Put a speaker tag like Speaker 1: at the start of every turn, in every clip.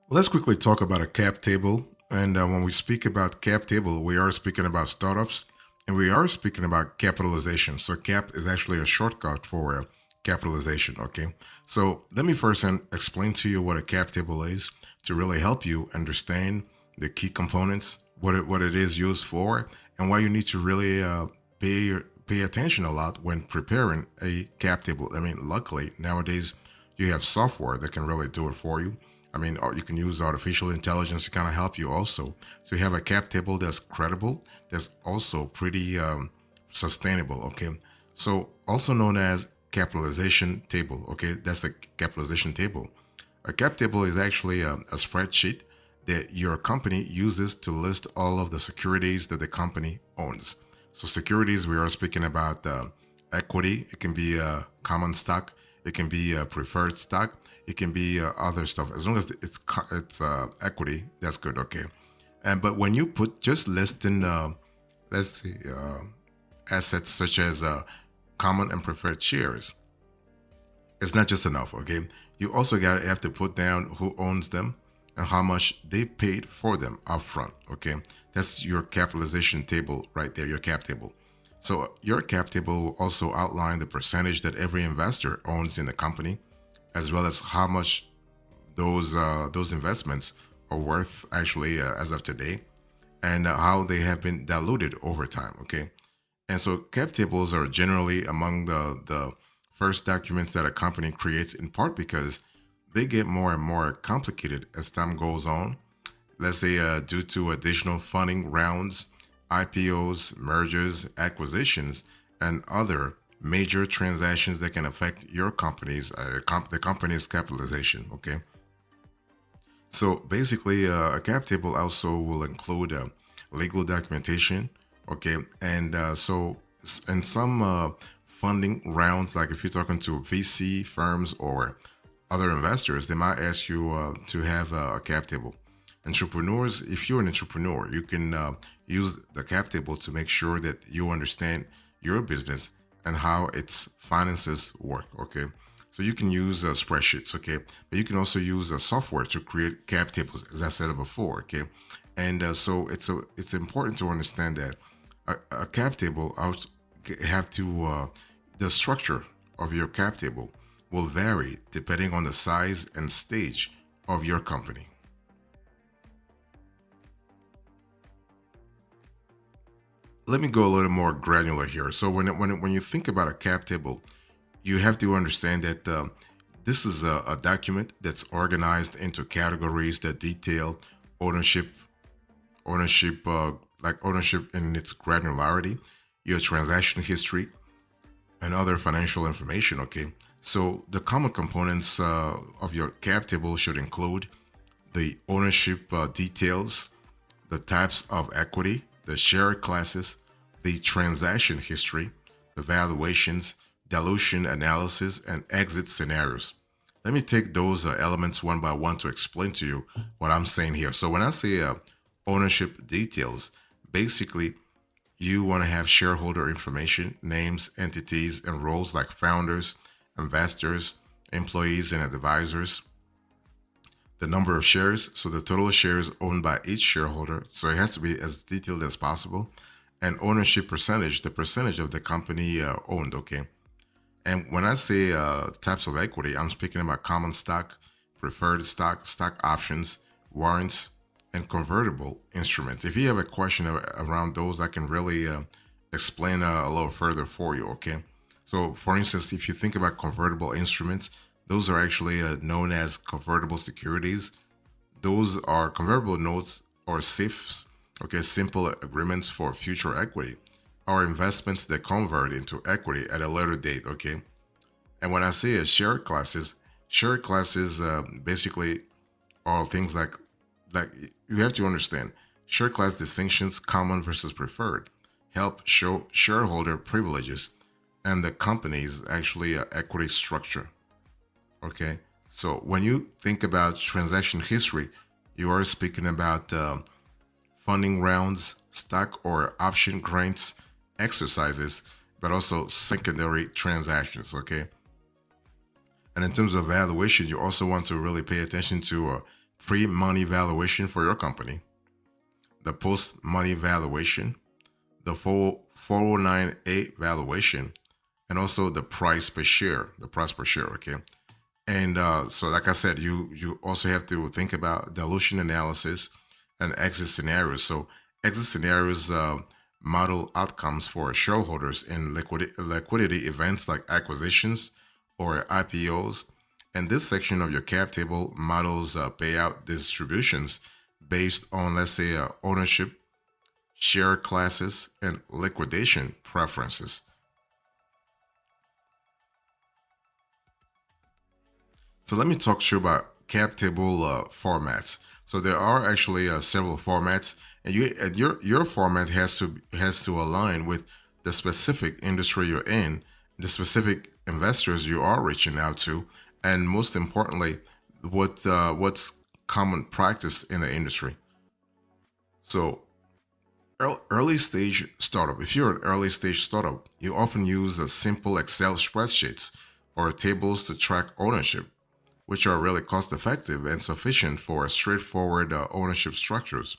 Speaker 1: Let's quickly talk about a cap table. And when we speak about cap table, we are speaking about startups and we are speaking about capitalization. So, cap is actually a shortcut for capitalization. Okay. So, let me first explain to you what a cap table is to really help you understand the key components, what it is used for, and why you need to really pay, pay attention a lot when preparing a cap table. I mean, luckily, nowadays, you have software that can really do it for you. I mean, or you can use artificial intelligence to kind of help you also. So you have a cap table that's credible, that's also pretty sustainable. Okay. So also known as capitalization table. Okay. That's a capitalization table. A cap table is actually a spreadsheet that your company uses to list all of the securities that the company owns. So securities, we are speaking about equity. It can be common stock. It can be preferred stock. It can be other stuff. As long as it's equity, that's good. Okay. And but when you put just listing, let's see, assets such as common and preferred shares, it's not just enough. Okay. You also have to put down who owns them and how much they paid for them upfront. Okay. That's your capitalization table right there, your cap table. So your cap table will also outline the percentage that every investor owns in the company, as well as how much those investments are worth actually as of today, and how they have been diluted over time. Okay, and so cap tables are generally among the first documents that a company creates, in part because they get more and more complicated as time goes on. Let's say due to additional funding rounds, IPOs, mergers, acquisitions, and other major transactions that can affect your company's the company's capitalization. Okay, so basically, a cap table also will include legal documentation. Okay, and in some funding rounds, like if you're talking to VC firms or other investors, they might ask you to have a cap table. Entrepreneurs, if you're an entrepreneur, you can use the cap table to make sure that you understand your business and how its finances work. Okay, so you can use spreadsheets. Okay, but you can also use a software to create cap tables, as I said before. Okay, and so it's important to understand that a cap table have to the structure of your cap table will vary depending on the size and stage of your company. Let me go a little more granular here. So when you think about a cap table, you have to understand that this is a document that's organized into categories that detail ownership, like ownership in its granularity, your transaction history, and other financial information. Okay, so the common components of your cap table should include the ownership details, the types of equity, the share classes, the transaction history, the valuations, dilution analysis, and exit scenarios. Let me take those elements one by one to explain to you what I'm saying here. So, when I say ownership details, basically, you want to have shareholder information, names, entities, and roles like founders, investors, employees, and advisors, the number of shares, so the total shares owned by each shareholder. So it has to be as detailed as possible. And ownership percentage, the percentage of the company owned. Okay. And when I say types of equity, I'm speaking about common stock, preferred stock, stock options, warrants, and convertible instruments. If you have a question around those, I can really explain a little further for you. Okay. So, for instance, if you think about convertible instruments, those are actually known as convertible securities. Those are convertible notes or SIFs, okay, simple agreements for future equity, or investments that convert into equity at a later date, okay? And when I say share classes basically are things like you have to understand share class distinctions, common versus preferred, help show shareholder privileges and the company's actually equity structure. Okay. So when you think about transaction history, you are speaking about funding rounds, stock or option grants, exercises, but also secondary transactions. Okay. And in terms of valuation, you also want to really pay attention to pre-money valuation for your company, the post-money valuation, the 409A valuation, and also the price per share, okay? And so, like I said, you also have to think about dilution analysis and exit scenarios. So, exit scenarios model outcomes for shareholders in liquidity events like acquisitions or IPOs. And this section of your cap table models payout distributions based on, let's say, ownership, share classes, and liquidation preferences. So let me talk to you about cap table formats. So there are actually several formats, and your format has to align with the specific industry you're in, the specific investors you are reaching out to, and most importantly, what's common practice in the industry. So early stage startup. If you're an early stage startup, you often use a simple Excel spreadsheets or tables to track ownership, which are really cost effective and sufficient for straightforward ownership structures.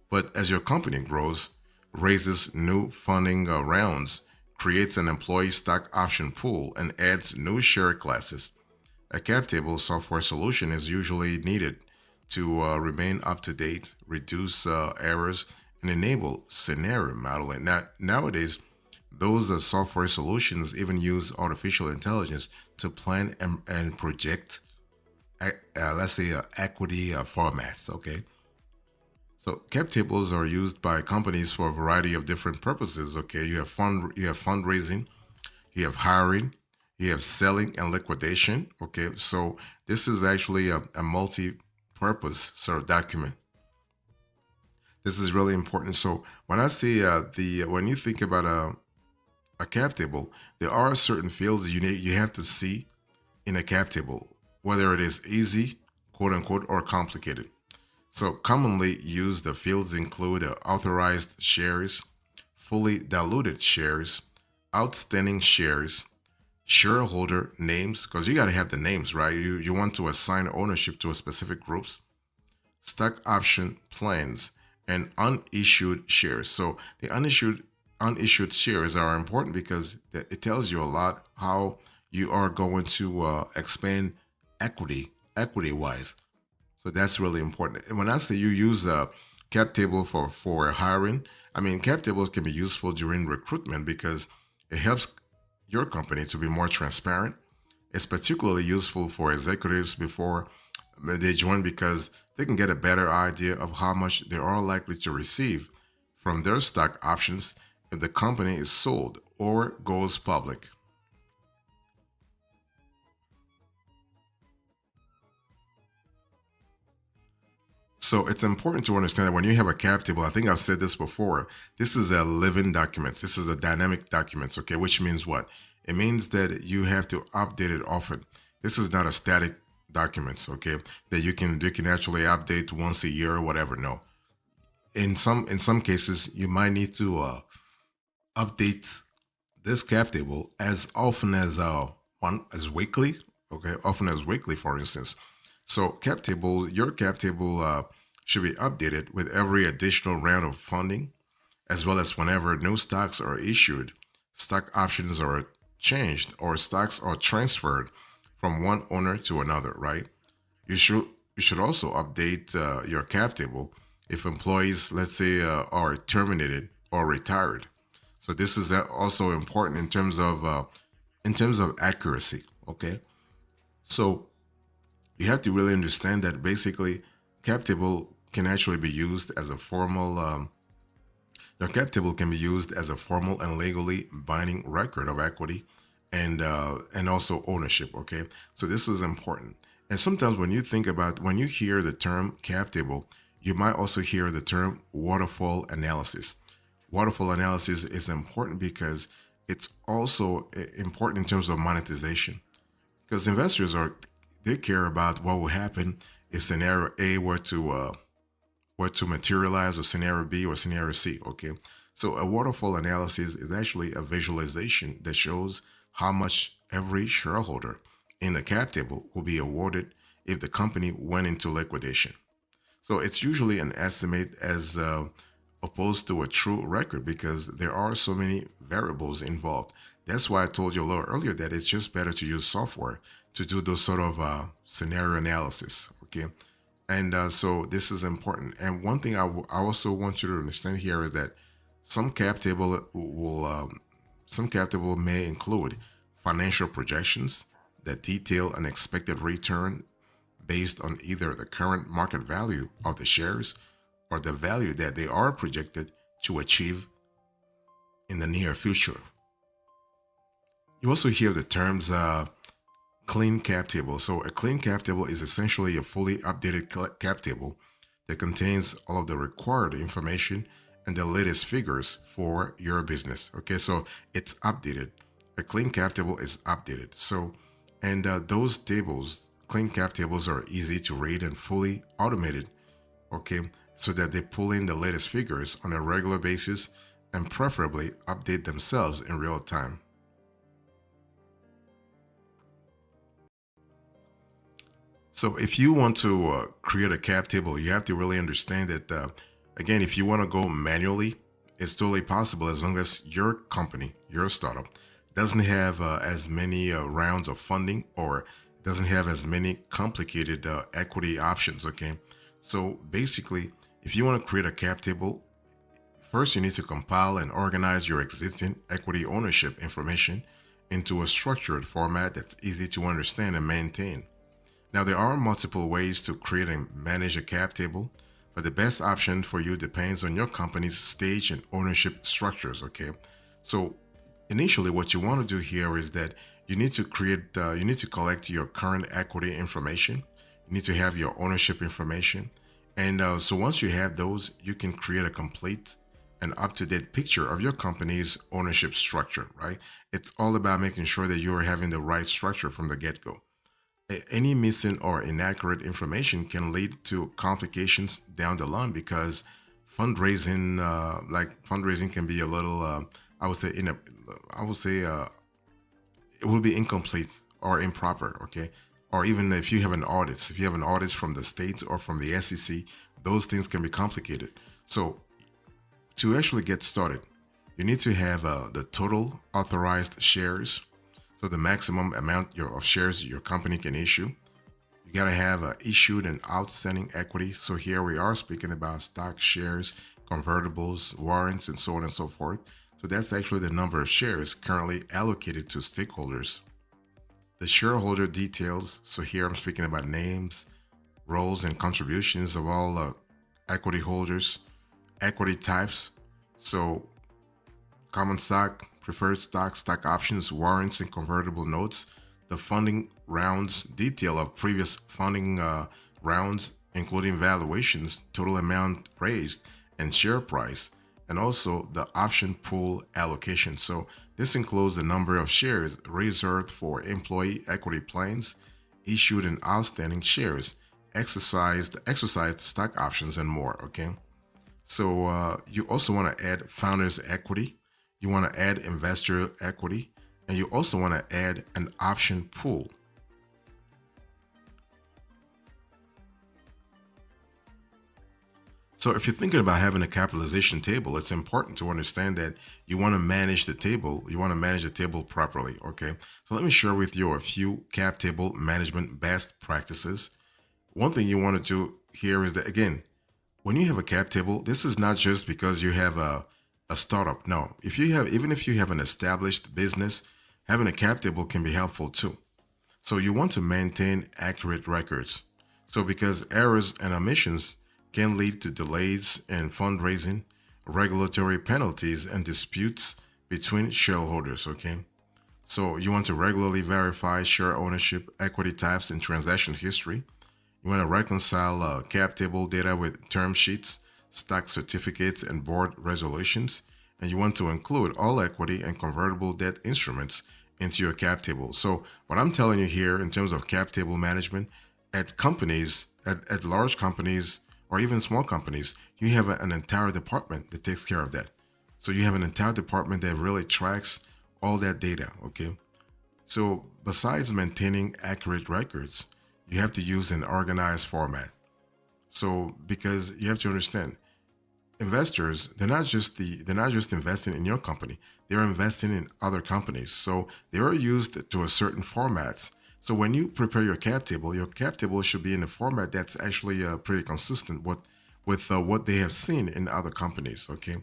Speaker 1: But as your company grows, raises new funding rounds, creates an employee stock option pool, and adds new share classes, a cap table software solution is usually needed to remain up to date, reduce errors, and enable scenario modeling. Nowadays, those software solutions even use artificial intelligence to plan and project, let's say, equity formats. Okay, so cap tables are used by companies for a variety of different purposes. Okay, you have fundraising, you have hiring, you have selling and liquidation. Okay, so this is actually a multi-purpose sort of document. This is really important. So when I say the when you think about a cap table, there are certain fields you have to see in a cap table, whether it is easy, quote unquote, or complicated. So commonly used fields include authorized shares, fully diluted shares, outstanding shares, shareholder names, because you got to have the names, right? You want to assign ownership to a specific groups, stock option plans, and unissued shares. So the unissued shares are important because it tells you a lot how you are going to expand equity wise. So that's really important. And when I say you use a cap table for hiring, I mean cap tables can be useful during recruitment because it helps your company to be more transparent. It's particularly useful for executives before they join because they can get a better idea of how much they are likely to receive from their stock options if the company is sold or goes public. So it's important to understand that when you have a cap table, I think I've said this before, this is a living document. This is a dynamic document, okay, which means what? It means that you have to update it often. This is not a static document, okay, that you can actually update once a year or whatever. No. In some cases, you might need to update this cap table as often as one as weekly, okay, often as weekly, for instance. So your cap table should be updated with every additional round of funding, as well as whenever new stocks are issued, stock options are changed, or stocks are transferred from one owner to another. Right? You should you should also update your cap table if employees, let's say, are terminated or retired. So this is also important in terms of accuracy. Okay, so you have to really understand that basically cap table can actually be used as a formal. Your cap table can be used as a formal and legally binding record of equity and also ownership. Okay, so this is important. And sometimes when you hear the term cap table, you might also hear the term waterfall analysis. Waterfall analysis is important because it's also important in terms of monetization because investors they care about what will happen if scenario A were to materialize, or scenario B or scenario C. Okay, so a waterfall analysis is actually a visualization that shows how much every shareholder in the cap table will be awarded if the company went into liquidation. So it's usually an estimate as opposed to a true record because there are so many variables involved. That's why I told you a little earlier that it's just better to use software to do those sort of scenario analysis. Okay. And so this is important. And one thing I also want you to understand here is that some cap table will some cap table may include financial projections that detail an expected return based on either the current market value of the shares or the value that they are projected to achieve in the near future. You also hear the terms clean cap table. So a clean cap table is essentially a fully updated cap table that contains all of the required information and the latest figures for your business. Okay, so it's updated. A clean cap table is updated. So, and those tables, clean cap tables, are easy to read and fully automated. Okay, so that they pull in the latest figures on a regular basis and preferably update themselves in real time. So if you want to create a cap table, you have to really understand that, again, if you want to go manually, it's totally possible as long as your company, your startup, doesn't have as many rounds of funding or doesn't have as many complicated equity options, okay? So basically, if you want to create a cap table, first you need to compile and organize your existing equity ownership information into a structured format that's easy to understand and maintain. Now, there are multiple ways to create and manage a cap table, but the best option for you depends on your company's stage and ownership structures, okay? So, initially, what you want to do here is that you need to you need to collect your current equity information. You need to have your ownership information. And so once you have those, you can create a complete and up-to-date picture of your company's ownership structure, right? It's all about making sure that you're having the right structure from the get-go. Any missing or inaccurate information can lead to complications down the line because fundraising can be a little, I would say, it will be incomplete or improper. Okay, or even if you have an audit from the states or from the SEC, those things can be complicated. So to actually get started, you need to have the total authorized shares, so the maximum amount of shares your company can issue. You got to have issued and outstanding equity. So here we are speaking about stock, shares, convertibles, warrants, and so on and so forth. So that's actually the number of shares currently allocated to stakeholders. The shareholder details. So here I'm speaking about names, roles, and contributions of all equity holders. Equity types. So common stock, preferred stock, stock options, warrants, and convertible notes. The funding rounds detail of previous funding rounds, including valuations, total amount raised, and share price, and also the option pool allocation. So this includes the number of shares reserved for employee equity plans, issued and outstanding shares, exercised stock options, and more. Okay. So you also want to add founders equity. You want to add investor equity, and you also want to add an option pool. So if you're thinking about having a capitalization table, it's important to understand that you want to manage the table. You want to manage the table properly, okay? So let me share with you a few cap table management best practices. One thing you want to do here is that, again, when you have a cap table, this is not just because you have a startup. No, even if you have an established business, having a cap table can be helpful too. So you want to maintain accurate records. So because errors and omissions can lead to delays in fundraising, regulatory penalties, and disputes between shareholders, okay? So you want to regularly verify share ownership, equity types, and transaction history. You want to reconcile cap table data with term sheets, stock certificates, and board resolutions. And you want to include all equity and convertible debt instruments into your cap table. So what I'm telling you here in terms of cap table management, at companies, at large companies, or even small companies, you have an entire department that takes care of that. So you have an entire department that really tracks all that data, okay? So besides maintaining accurate records, you have to use an organized format. So because you have to understand, investors, they're not just investing in your company, they're investing in other companies, so they are used to a certain formats. So when you prepare your cap table should be in a format that's actually pretty consistent with what they have seen in other companies. Okay,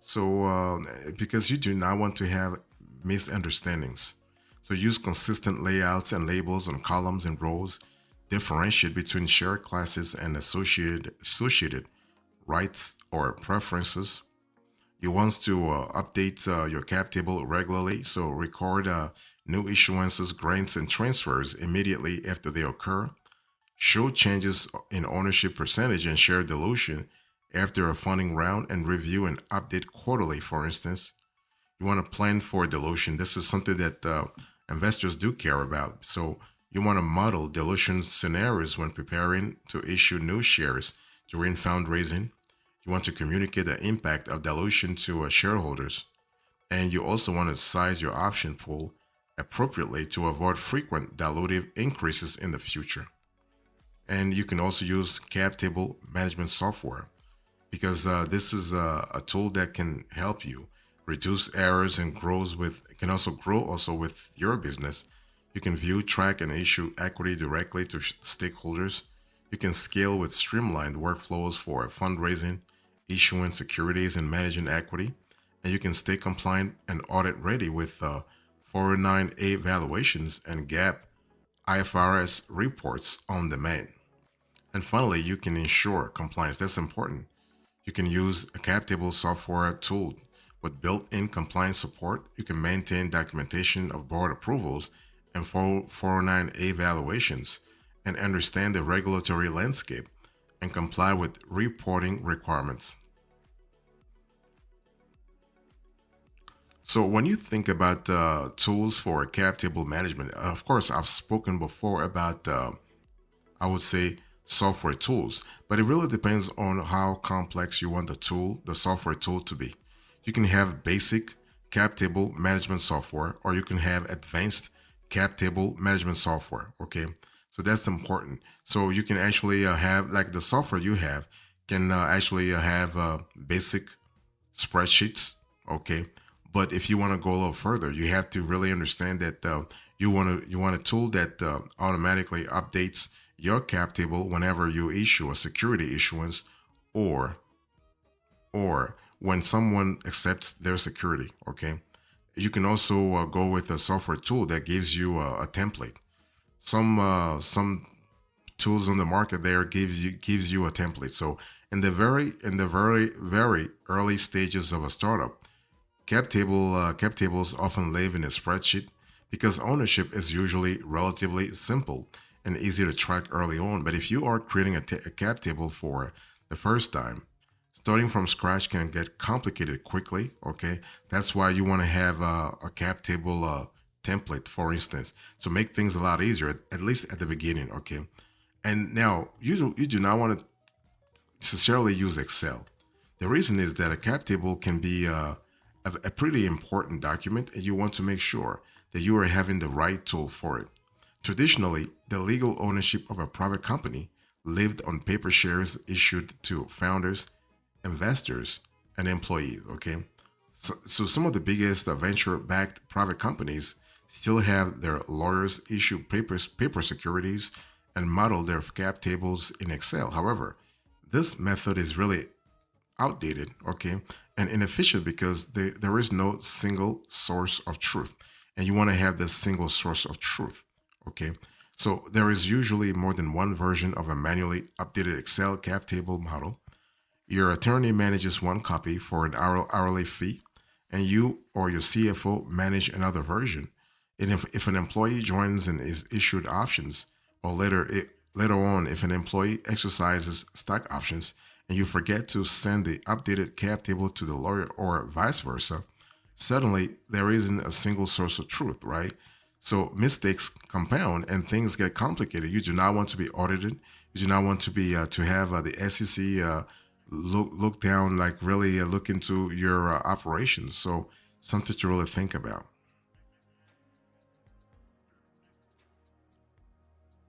Speaker 1: so because you do not want to have misunderstandings, so use consistent layouts and labels on columns and rows. Differentiate between share classes and associated rights or preferences. You want to update your cap table regularly, so record new issuances, grants, and transfers immediately after they occur. Show changes in ownership percentage and share dilution after a funding round, and review and update quarterly, for instance. You want to plan for dilution. This is something that investors do care about. So you want to model dilution scenarios when preparing to issue new shares during fundraising. You want to communicate the impact of dilution to shareholders. And you also want to size your option pool appropriately to avoid frequent dilutive increases in the future. And you can also use cap table management software, because this is a tool that can help you reduce errors and grows with can also grow also with your business. You can view, track, and issue equity directly to stakeholders. You can scale with streamlined workflows for fundraising, issuing securities, and managing equity. And you can stay compliant and audit ready with 409A valuations and GAAP IFRS reports on demand. And finally, you can ensure compliance. That's important. You can use a cap table software tool with built-in compliance support. You can maintain documentation of board approvals and 409A valuations, and understand the regulatory landscape and comply with reporting requirements. So when you think about tools for cap table management, of course, I've spoken before about I would say software tools, but it really depends on how complex you want the software tool to be. You can have basic cap table management software, or you can have advanced cap table management software. Okay, so that's important. So you can actually have, like, the software you have can actually have basic spreadsheets. Okay, but if you want to go a little further, you have to really understand that you want a tool that automatically updates your cap table whenever you issue a security issuance, or when someone accepts their security. Okay, you can also go with a software tool that gives you a template. Some tools on the market there gives you a template. So in the very early stages of a startup, cap tables often live in a spreadsheet because ownership is usually relatively simple and easy to track early on. But if you are creating a cap table for the first time, starting from scratch can get complicated quickly. Okay, that's why you want to have a cap table template, for instance, to make things a lot easier, at least at the beginning. Okay, and now you do not want to necessarily use Excel. The reason is that a cap table can be a pretty important document, and you want to make sure that you are having the right tool for it. Traditionally, the legal ownership of a private company lived on paper shares issued to founders, investors, and employees. Okay, so some of the biggest venture-backed private companies still have their lawyers issue paper securities and model their cap tables in Excel. However, this method is really outdated, okay, and inefficient because there is no single source of truth, and you want to have this single source of truth. Okay, so there is usually more than one version of a manually updated Excel cap table model. Your attorney manages one copy for an hourly fee, and you or your CFO manage another version. And if an employee joins and is issued options, or later on, if an employee exercises stock options and you forget to send the updated cap table to the lawyer, or vice versa, suddenly there isn't a single source of truth, right? So mistakes compound and things get complicated. You do not want to be audited. You do not want to be to have the SEC look down, like really look into your operations. So something to really think about.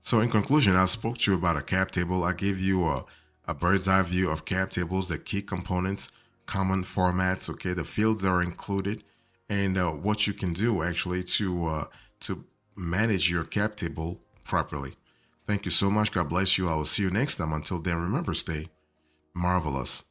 Speaker 1: So in conclusion, I spoke to you about a cap table. I gave you a bird's eye view of cap tables, the key components, common formats, okay, the fields that are included, and what you can do actually to manage your cap table properly. Thank you so much. God bless you. I will see you next time. Until then, remember, stay marvelous.